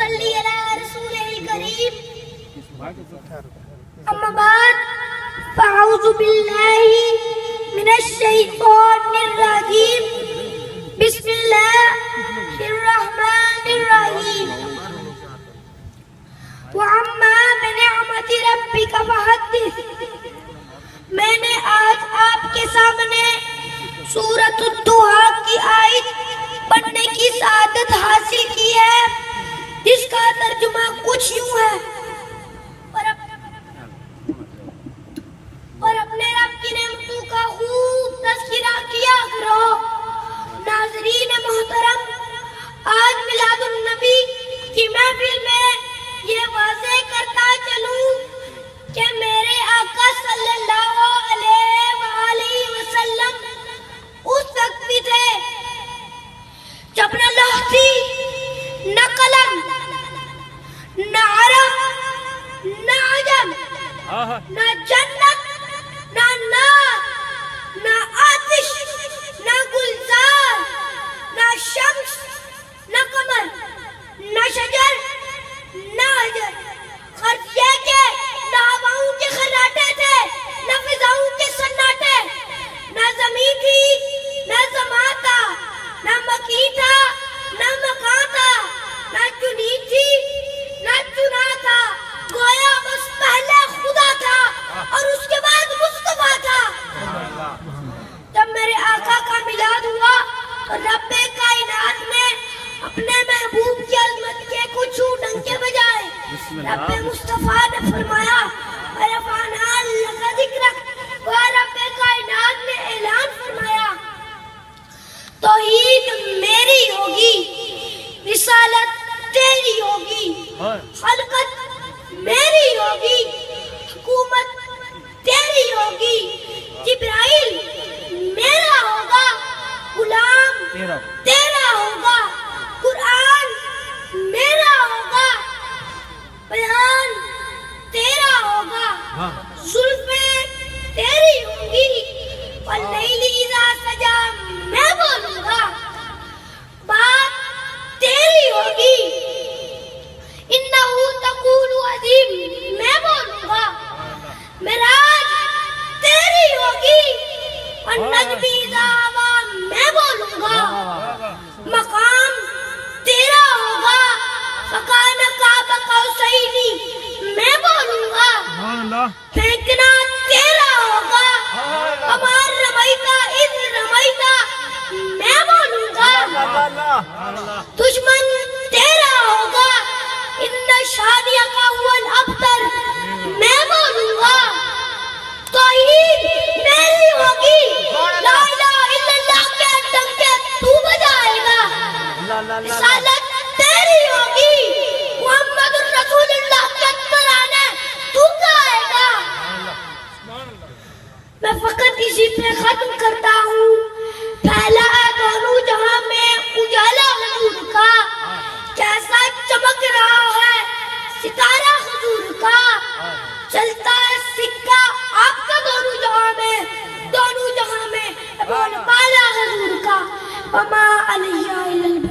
صلی علی رسول الکریم اما بعد فاعوذ باللہ من الشیطان الرجیم بسم اللہ الرحمن الرحیم وَعَمَّا بِنِعْمَةِ رَبِّكَ فَحَدِّثْ۔ میں نے آج آپ کے سامنے سورۃ الضحیٰ کی آیت پڑھنے کی سعادت حاصل کی ہے، جس کا ترجمہ کچھ یوں ہے، اور اپنے رب کی نعمتوں کا خوب تذکرہ کیا کرو۔ ناظرین محترم، آج میلاد النبی کی محفل میں یہ واضح کرتا چلوں کہ میرے آقا صلی اللہ علیہ وآلہ وسلم اس وقت بھی تھے جب نہ لوح تھی، نہ قلم، نہ عرب، نہ عجم، نہ جنت، نہ نار، نہ آتش، نہ گلزار، نہ شمس، نہ قمر، نہ شجر، نہ حجر، غرض یہ کہ نہ ہواؤں کے خراٹے تھے، نہ فضاؤں کے سناٹے، نہ زمین تھی، نہ زمان تھا، نہ مکی تھا، نہ مکان تھا، نہ چنی تھی، نہ چنا تھا، گویا بس پہلے خدا تھا اور اس کے بعد مصطفیٰ تھا۔ جب میرے آقا کا میلاد ہوا تو رب کائنات نے اپنے محبوب کی عظمت کے کچھ ڈنکے بجائے رب مصطفیٰ نے فرمایا وَرَفَعْنَا لَكَ ذِكْرَكَ، وہ رب کائنات نے اعلان فرمایا توحید میری ہوگی، رسالت تیری ہوگی، خلقت میری ہوگی، حکومت تیری ہوگی، جبرائیل میرا ہوگا، غلام تیرا ہوگا، قرآن میرا ہوگا، بیان تیرا ہوگا، زلفیں تیری ہوں گی، وَاللَّيْلِ إِذَا سَجَا میں بولوں گا، بات تیری ہوگی، إِنَّهُ تَقُولُ عَظِيمٌ میں بولوں گا، معراج تیری ہوگی، وَالنَّجْمِ إِذَا هَوَىٰ میں بولوں گا، مقام تیرا ہوگا، فَكَانَ قَابَ قَوْسَيْنِ میں بولوں گا، پھینکنا تیرا ہوگا، وَمَا رَمَيْتَ إِذْ رَمَيْتَ میں بولوں گا، دشمن تیرا ہوگا، إِنَّ شَانِئَكَ هُوَ الْأَبْتَرُ میں بولوں گا، توحید میری ہوگی، لا الہ الا اللہ کے ڈنکے تو بجائے گا، رسالت تیری ہوگی، محمد الرسول اللہ کے ترانے تو گائے گا۔ میں فقط اسی پہ ختم کرتا ہوں، پھیلا ہے دونوں جہاں میں اجالا حضور کا، کیسا چمک رہا ہے ستارہ حضور کا، چلتا ہے سکہ آپ کا دونوں جہاں میں بول بالا حضور کا، وما علیہ الا البلاغ۔